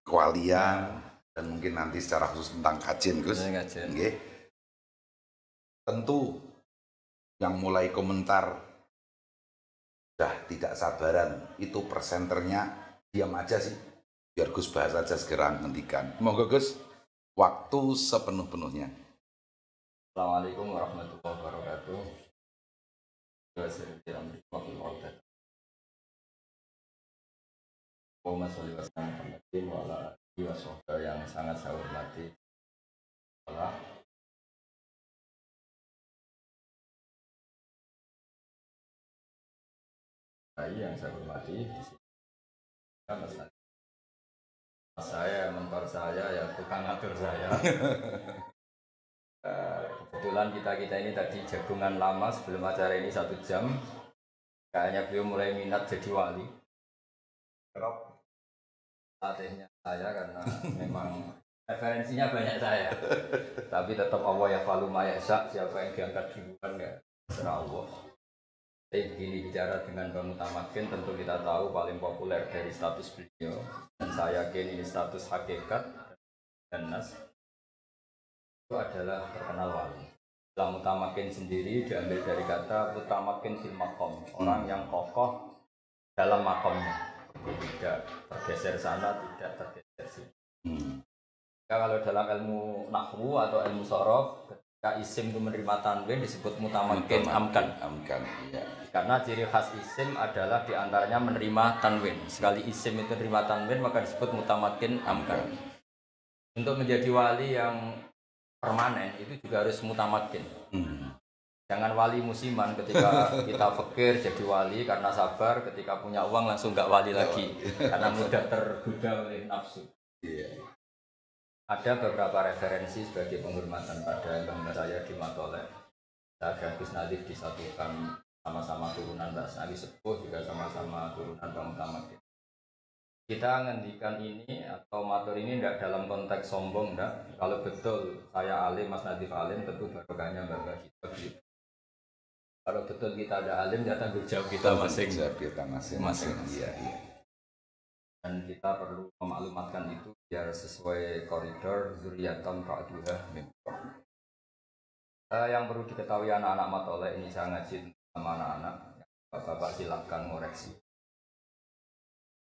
kewalian dan mungkin nanti secara khusus tentang kajian Gus. Nggih. Tentu yang mulai komentar sudah tidak sabaran itu presenternya diam aja sih biar Gus bahas aja segera ngendikan. Monggo Gus, waktu sepenuh-penuhnya. Assalamualaikum warahmatullahi wabarakatuh. Yang sangat saya hormati yang saya hormati saya, mentor saya, ya tukang ngatur saya. Kebetulan kita ini tadi jagungan lama sebelum acara ini 1 jam. Kayaknya beliau mulai minat jadi wali. Kerap latihnya saya karena memang referensinya banyak saya. Tapi tetap Allah ya falu mayasa, siapa yang diangkat duluan ya serah Allah. Begini bicara dengan Bang Mutamakin, tentu kita tahu paling populer dari status beliau, dan saya yakin ini status hakikat dan nas itu adalah terkenal wali. Bang Mutamakin sendiri diambil dari kata Mutamakin fil maqam, orang yang kokoh dalam makomnya, tidak tergeser sana, tidak tergeser sini. Kalau dalam ilmu nahwu atau ilmu sorof, ketika isim itu menerima tanwin disebut mutamakin amkan. Ya. Karena ciri khas isim adalah diantaranya menerima tanwin. Sekali isim itu menerima tanwin maka disebut mutamakin amkan. Untuk menjadi wali yang permanen itu juga harus mutamakin. Jangan wali musiman, ketika kita fakir jadi wali karena sabar, ketika punya uang langsung nggak wali lagi karena mudah tergoda oleh nafsu. Ada beberapa referensi sebagai penghormatan pada bangsa saya di Matolek. Saya dan Gus Nadif disatukan sama-sama turunan Mbak Nabi Sepuh, juga sama-sama turunan Bang Mutamakin. Kita ngendikan ini atau matur ini tidak dalam konteks sombong, enggak. Kalau betul saya alim, Mas Nadif alim, tentu barokahnya Mbak kita gitu. Kalau betul kita ada alim, ya tanggung jawab kita masing-masing. Iya. Dan kita perlu memaklumatkan itu biar sesuai koridor zuriatan ba'duha min ba'd. Yang perlu diketahui anak-anak Matolek ini, saya ngaji sama anak-anak, bapak silakan ngoreksi.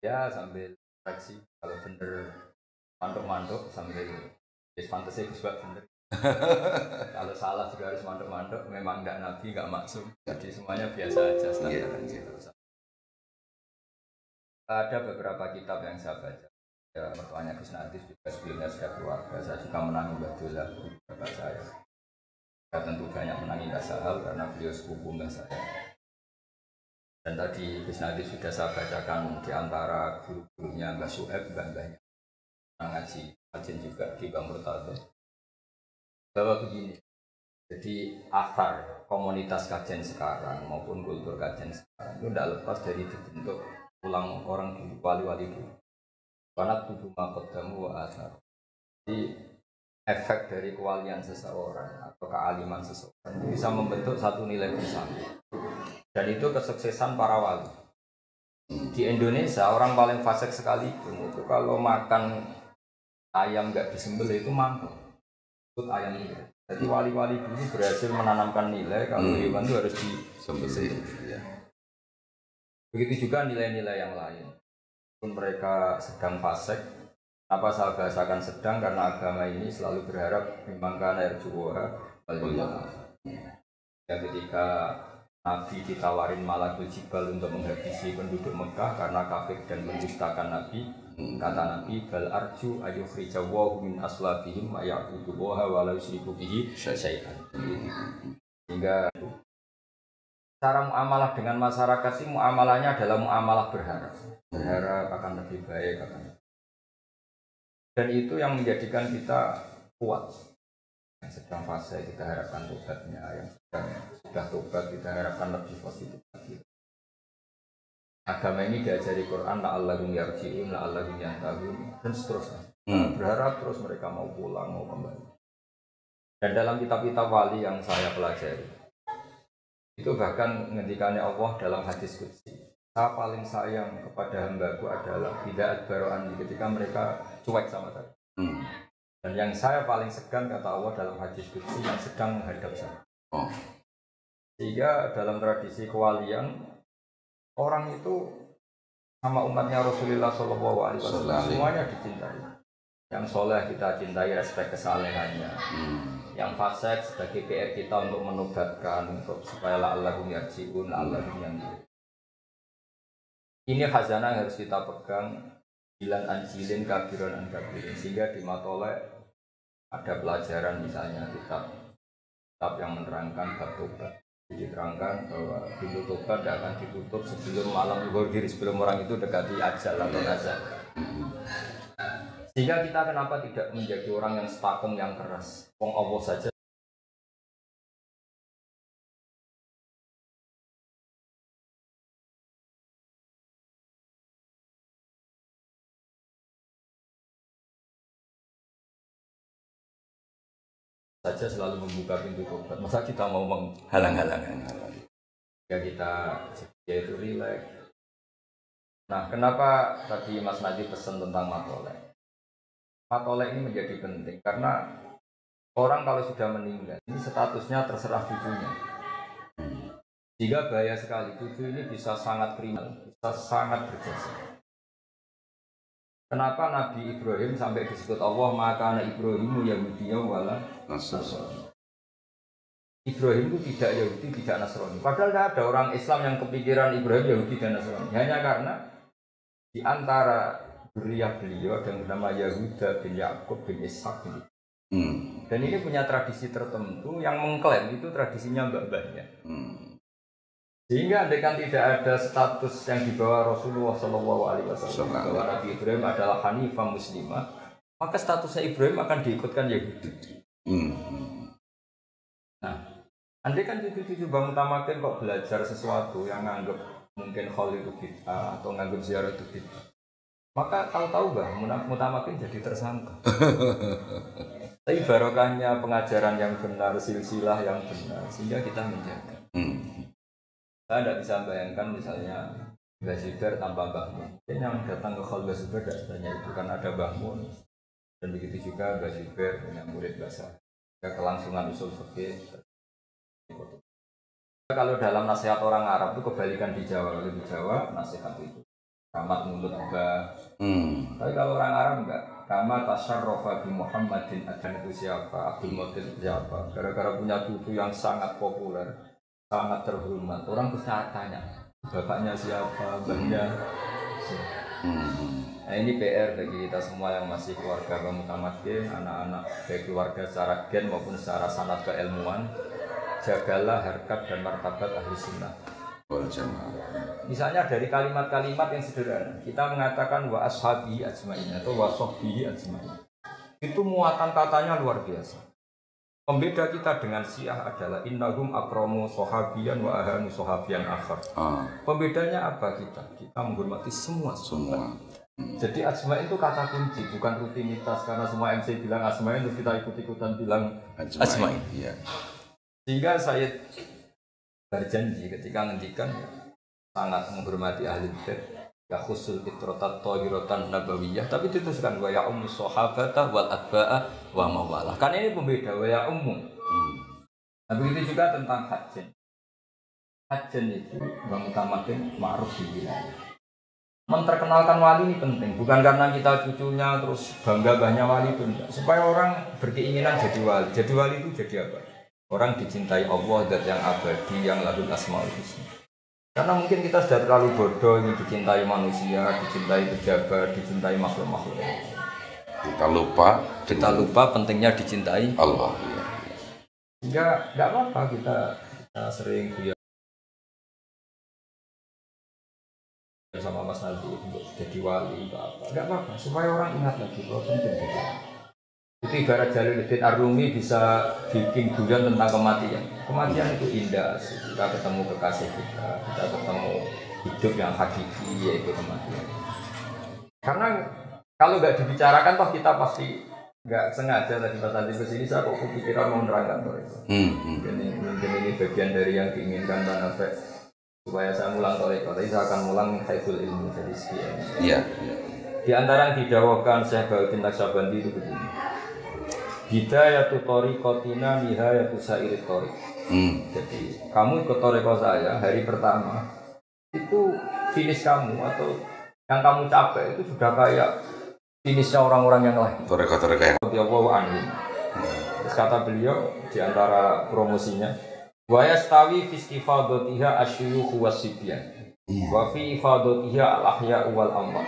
Ya sambil koreksi, kalau bener manduk-manduk sambil fantasi sebab bener. Kalau salah juga harus manduk-manduk, memang enggak nabi, enggak maksum. Jadi semuanya biasa aja standar gitu. Ada beberapa kitab yang saya baca. Ya, mertuanya Gus Nadif juga sebelumnya sudah keluarga. Saya juga menangi Mbah Dullah, bapak saya. Saya tentu banyak menangi Mbah Sahal karena beliau sepupu Mbah saya. Dan tadi Gus Nadif sudah saya bacakan di antara guru-gurunya Mbah Su'eb, mbah-mbahnya ngaji kajian juga di Bang Murtado. Bahwa begini, jadi asar komunitas kajian sekarang maupun kultur kajian sekarang itu tidak lepas dari dibentuk ulang orang dulu, wali-wali dulu. Karena tubuh makodamu wa asar. Jadi efek dari kewalian seseorang atau kealiman seseorang bisa membentuk satu nilai bersama. Dan itu kesuksesan para wali. Di Indonesia orang paling fasik sekalipun itu kalau makan ayam nggak disembelih itu mangkuk. Itu ayam itu. Jadi wali-wali dulu berhasil menanamkan nilai kalau hewan itu harus disembelih. Ya. Begitu juga nilai-nilai yang lain. Pun mereka sedang fasik. Apa saya bahasakan sedang karena agama ini selalu berharap memangkan air juwa dan ketika Nabi ditawarin Malakul Jibal untuk menghabisi penduduk Mekah karena kafir dan mendustakan Nabi, kata Nabi bal arju ayyukhrijawahu min aslabihim ma ya'budullaha wa la yusyriku bihi syai'an. Hingga cara muamalah dengan masyarakat sih muamalahnya adalah muamalah berharap akan lebih baik dan itu yang menjadikan kita kuat. Yang sedang fase kita harapkan tobatnya, yang sudah tobat kita harapkan lebih positif lagi. Agama ini diajari Quran la'allahum yarji'un la'allahum yantahun dan seterusnya. Berharap terus mereka mau pulang, mau kembali. Dan dalam kitab-kitab wali yang saya pelajari itu bahkan ngendikannya Allah dalam hadis qudsi. saya paling sayang kepada hambaku adalah tidak adbaro'an ketika mereka cuek sama saya. Dan yang saya paling segan kata Allah dalam hadis qudsi yang sedang menghadap saya. Sehingga dalam tradisi kewalian orang itu sama umatnya Rasulullah SAW semuanya dicintai. Yang soleh kita cintai respek kesalehannya. Yang fasik sebagai PR kita untuk menobatkan untuk supaya la'allahum yarji'un la'allahum yanzilun. Ini khazanah yang harus kita pegang. Bilan anjilin kabiron an kabirin, sehingga di matolek ada pelajaran misalnya kitab yang menerangkan bab tobat. Diterangkan bahwa pintu tobat tidak akan ditutup sebelum malam zuhur, sebelum orang itu dekati ajal atau nazar. Sehingga kita kenapa tidak menjadi orang yang stakung yang keras? Wong Allah saja. Selalu membuka pintu tobat. Masa kita mau menghalang-halangan? Ya kita itu rileks. Nah, kenapa tadi Mas Nadi pesan tentang matolek? Matolek ini menjadi penting karena orang kalau sudah meninggal ini statusnya terserah cucunya. Jika bahaya sekali, cucu ini bisa sangat kriminal, bisa sangat berjasa. Kenapa Nabi Ibrahim sampai disebut Allah maka anak Ibrahimu Yahudiyah wala Nasrani. Ibrahim itu tidak Yahudi, tidak Nasrani. Padahal tidak ada orang Islam yang kepikiran Ibrahim Yahudi dan Nasrani. Hanya karena di antara zuriyah beliau yang bernama Yahuda bin Yakub bin Ishak bin. Dan ini punya tradisi tertentu yang mengklaim itu tradisinya mbah-mbahnya. Sehingga andaikan tidak ada status yang dibawa Rasulullah SAW bahwa Nabi Ibrahim adalah Hanifah Muslimah, maka statusnya Ibrahim akan diikutkan Yahudi. Nah, andaikan cucu-cucu Bang Mutamakin kok belajar sesuatu yang nganggep mungkin khol itu bid'ah atau nganggep ziarah itu bid'ah, maka tahu-tahu Bang Mutamakin jadi tersangka. Tapi barokahnya pengajaran yang benar, silsilah yang benar, sehingga kita menjaga. Saya tidak bisa bayangkan misalnya Mbah Zubair tanpa Mbah Mun. Yang datang ke Khol Mbah Zubair tidak sebanyak itu karena ada Mbah Mun. Dan begitu juga Mbah Zubair punya murid bahasa. Kelangsungan usul fikih. Kalau dalam nasihat orang Arab itu kebalikan di Jawa. Kalau di Jawa nasihat itu rahmat mulut Mbah. Tapi kalau orang Arab enggak. Kama tasyarrafa bi Muhammadin adan itu siapa? Abdul Muttalib itu siapa? Gara-gara punya cucu yang sangat populer, sangat terhormat. Orang terus tanya, bapaknya siapa, mbahnya siapa. Nah ini PR bagi kita semua yang masih keluarga Bang Mutamakin, anak-anak baik keluarga secara gen maupun secara sanad keilmuan. Jagalah harkat dan martabat ahli sunnah wal jamaah. Misalnya dari kalimat-kalimat yang sederhana, kita mengatakan wa ashabihi ajmain atau wa sahbihi ajmain. Itu muatan katanya luar biasa. Pembeda kita dengan Syiah adalah innahum akramu sahabiyan wa ahanu sahabiyan akhar. Pembedanya apa kita? Kita menghormati semua. Jadi ajmain itu kata kunci, bukan rutinitas karena semua MC bilang ajmain terus kita ikut-ikutan bilang ajmain. Iya. Sehingga saya berjanji ketika ngendikan sangat menghormati ahli bait ya khusul fitratat thahiratan nabawiyah, tapi dituliskan wa ya ummu sahabata wal atba'a wa mawalah. Kan ini pembeda wa ya umum. Nah begitu juga tentang hajjen. Hajjen itu Bang Mutamakin ma'ruf di wilayah. Menterkenalkan wali ini penting, bukan karena kita cucunya terus bangga-bangganya wali itu enggak. Supaya orang berkeinginan jadi wali. Jadi wali itu jadi apa? Orang dicintai Allah, zat yang abadi, yang lahul asmaul husna. Karena mungkin kita sudah terlalu bodoh ingin dicintai manusia, dicintai pejabat, dicintai makhluk-makhluk. Kita lupa pentingnya dicintai Allah. Sehingga nggak apa-apa kita sering guyon sama Mas Nadi untuk jadi wali atau apa. Nggak apa-apa, supaya orang ingat lagi bahwa penting jadi wali. Itu ibarat Jalaluddin Ar-Rumi bisa bikin guyon tentang kematian. Kematian itu indah, kita ketemu kekasih kita ketemu hidup yang hakiki yaitu kematian. Karena kalau nggak dibicarakan toh kita pasti nggak sengaja tadi pas tadi kesini saya kok kepikiran mau menerangkan itu. Mungkin ini bagian dari yang diinginkan dan efek supaya saya mulang toriko, tapi saya akan mulang haiful ilmu dari segi ilmu. Iya. Di antara yang didawahkan Syekh Bahuddin Naqsyabandi itu begini. Hidayatu tariqatina nihayatu sa'irit tariq. Jadi kamu ikut toriko saya hari pertama itu finish kamu atau yang kamu capai itu sudah kayak finishnya orang-orang yang lain. Toriko yang. Terus kata beliau di antara promosinya, wa yastawi fi istifadatiha asyuyukh wasibyan wa fi ifadatiha al-ahya wal amwat.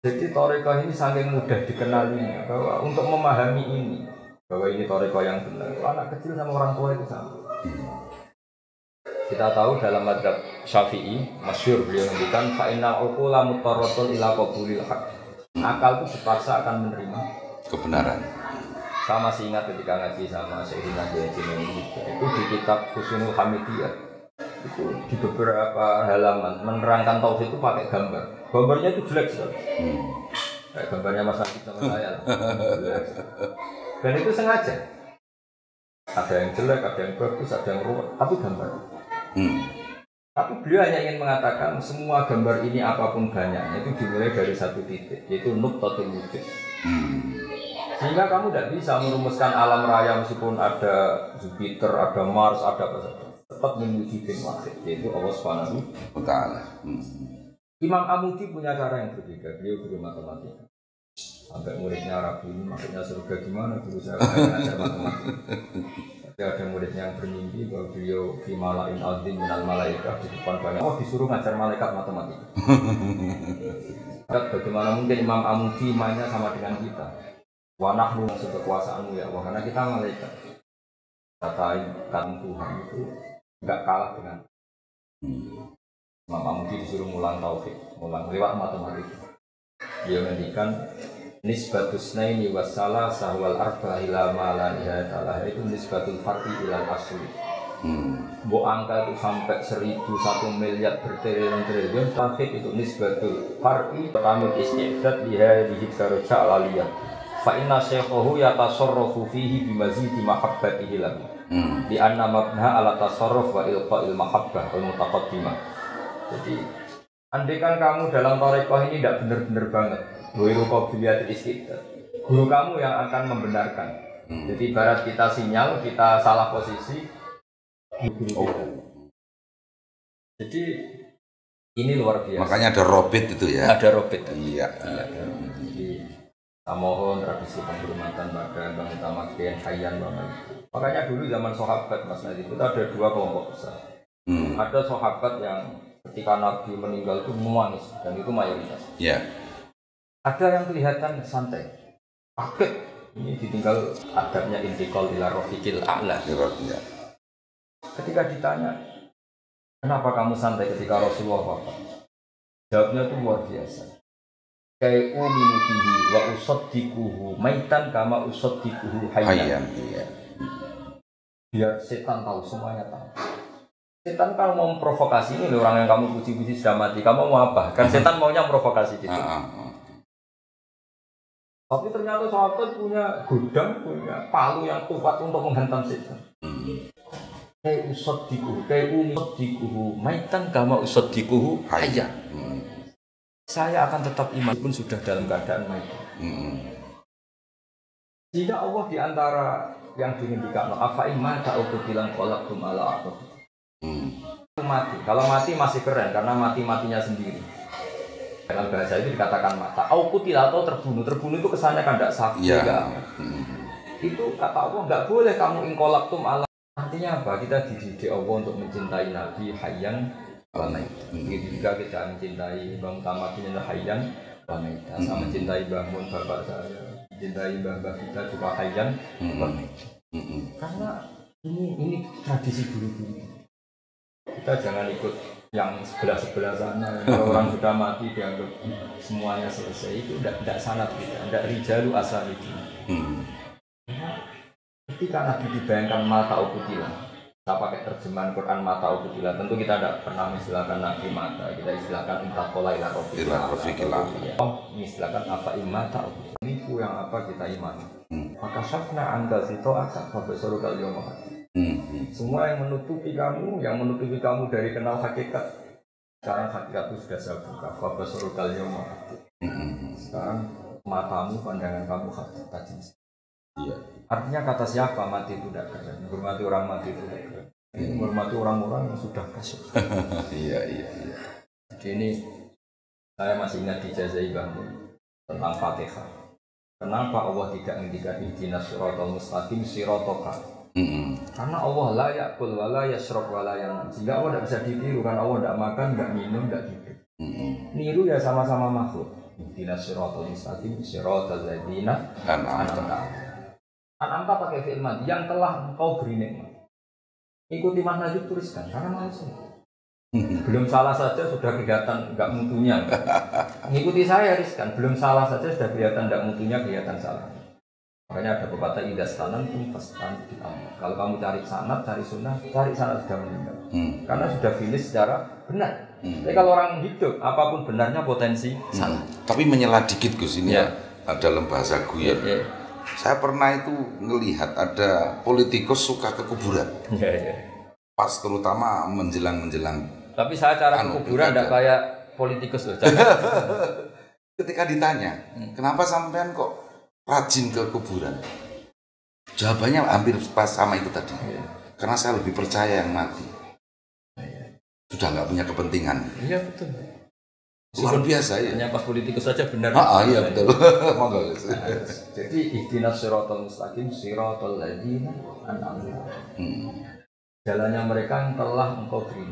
Jadi toriko ini saking mudah dikenalinya bahwa untuk memahami ini bahwa ini toriko yang benar, anak kecil sama orang tua itu sama. Kita tahu dalam madzhab Syafi'i masyhur beliau ngendikan fa innal uqula mutarratun ila qabulil haq. Akal itu dipaksa akan menerima kebenaran. Saya masih ingat ketika ngaji sama Sayyidina Jainuddin itu di kitab Husnul Hamidiyah itu di beberapa halaman menerangkan tauhid itu pakai gambar. Gambarnya itu jelek sekali. Kayak gambarnya Mas Akif sama saya. Dan itu sengaja. Ada yang jelek, ada yang bagus, ada yang ruwet, tapi gambar. Tapi beliau hanya ingin mengatakan semua gambar ini apapun banyaknya itu dimulai dari satu titik, yaitu nuqtatul wujud. Sehingga kamu tidak bisa merumuskan alam raya meskipun ada Jupiter, ada Mars, ada apa saja. Tetap menuju bin wahid, yaitu Allah Subhanahu wa Ta'ala. Imam Amudi punya cara yang berbeda. Beliau guru matematika. Sampai muridnya ragu ini maksudnya surga gimana? Guru saya ngajar matematika. Tapi ada muridnya yang bermimpi bahwa beliau di malain azim minal malaikat di depan banyak. Oh, disuruh ngajar malaikat matematika. Bagaimana mungkin Imam Amudi mainnya sama dengan kita? Wanah lu maksud kekuasaanmu ya Allah, karena kita malaikat. Katain Tuhan itu enggak kalah dengan Imam Amudi disuruh mulang tauhid, mulang lewat matematika. Dia mendikan nisbatus naini wassalah sahwal arba ila ma la nihayata lah, itu nisbatul fardi ila asli. Bo angka itu sampai 1.000, 1 miliar bertriliun tauhid itu nisbatul fardi tamil istidad lihadihi daraja aliyah. Fa inna syekhahu yatasarrafu fihi bimazidi mahabbatihi lahu. Di anna mabnaha ala tasarruf wa ilqa'il mahabbah wal mutaqaddimah. Jadi andaikan kamu dalam tarekoh ini tidak benar-benar banget, wiru qabiliyatil istidad, guru kamu yang akan membenarkan. Jadi ibarat kita sinyal, kita salah posisi, guru kita. Jadi ini luar biasa. Makanya ada robit itu ya. Ada robit. Iya. Jadi saya mohon tradisi penghormatan pada Bang Utamaken, Hayyan, Bang. Makanya dulu zaman sahabat Mas Nadif itu ada 2 kelompok besar. Ada sahabat yang ketika Nabi meninggal itu menangis dan itu mayoritas. Yeah. Ada yang kelihatan santai, kaget. Ini ditinggal adabnya intikal ila rafiqil a'la. Yeah. Ketika ditanya, kenapa kamu santai ketika Rasulullah wafat? Jawabnya itu luar biasa. Kayak uminu bihi wa usaddiquhu maitan kama usaddiquhu hayyan. Biar setan tahu, semuanya tahu. Setan kalau mau memprovokasi ini orang yang kamu puji-puji sudah mati, kamu mau apa? Kan setan maunya memprovokasi gitu. Tapi ternyata sahabat punya gudang, punya palu yang kuat untuk menghantam setan. Kayak usaddiquhu, kayak usaddiquhu maitan kama usaddiquhu hayyan. Saya akan tetap iman pun sudah dalam keadaan mati. Jika Allah diantara yang dinginkan, apa iman tak ukur bilang kolak tum ala aku. Mati. Kalau mati masih keren karena matinya sendiri. Dalam bahasa itu dikatakan mata. Aukutilah atau terbunuh. Terbunuh itu kesannya kan tidak sakti. Itu kata Allah nggak boleh kamu ingkolak tum ala. Artinya apa? Kita dididik Allah untuk mencintai Nabi Hayyan Wamaita. Jika kita mencintai Bang Utamaken Hayyan Wamaita, sama mencintai Mbah Mun bapak saya, mencintai mbah kita juga Hayyan Wamaita. Karena ini tradisi dulu-dulu. Kita jangan ikut yang sebelah-sebelah sana. Kalau orang sudah mati dianggap semuanya selesai, itu tidak sanad kita, tidak rijalu asal itu. Ketika Nabi dibayangkan mata ukutilah, saya pakai terjemahan Quran mata ukutilah. Tentu kita tidak pernah mengistilahkan Nabi mata, kita istilahkan intakola ila rofiqillah. Oh, mengistilahkan apa imata ukutilah. Nipu yang apa kita imani. Maka syafna anda sito akak bapak suruh kalian Semua yang menutupi kamu dari kenal hakikat. Sekarang hakikat itu sudah saya buka. Fabasarul kalyawma. Sekarang matamu, pandangan kamu hakikat. Iya. Artinya kata siapa mati itu tidak keren. Menghormati orang mati itu tidak keren. Menghormati orang-orang yang sudah kasih. Iya. Jadi ini saya masih ingat dijazai bangun tentang Fatihah. Kenapa Allah tidak menghentikan ihdinas siratal mustaqim siratoka? Karena Allah la ya'kul wa la yashrab wa la yanam. Sehingga Allah tidak bisa ditiru karena Allah tidak makan, tidak minum, tidak hidup. Niru ya sama-sama makhluk. Ihdinas siratal mustaqim siratal ladzina an'amta. An'amta pakai fi'il madhi yang telah engkau beri nikmat. Ikuti manhaj tuliskan karena manusia. Belum salah saja sudah kelihatan enggak mutunya. Ngikuti saya riskan, belum salah saja sudah kelihatan enggak mutunya, kelihatan salah. Makanya ada pepatah idas tanan fastan diamal. Kalau kamu cari sanad, cari sunnah, cari sanad sudah meninggal. Karena sudah finish secara benar. Tapi kalau orang hidup, apapun benarnya potensi salah. Tapi menyela dikit Gus ini ya. Dalam bahasa guyon. Saya pernah itu ngelihat ada politikus suka ke kuburan. Pas terutama menjelang. Tapi saya cara ke kuburan tidak kayak politikus loh. Ketika ditanya, kenapa sampean kok rajin ke kuburan? Jawabannya hampir pas sama itu tadi. Karena saya lebih percaya yang mati. Sudah nggak punya kepentingan. Iya betul. Luar biasa ya. Hanya pas politikus saja benar. Iya betul. Jadi ihdinas siratal mustaqim siratal ladzina an'amta. Jalannya mereka yang telah engkau beri.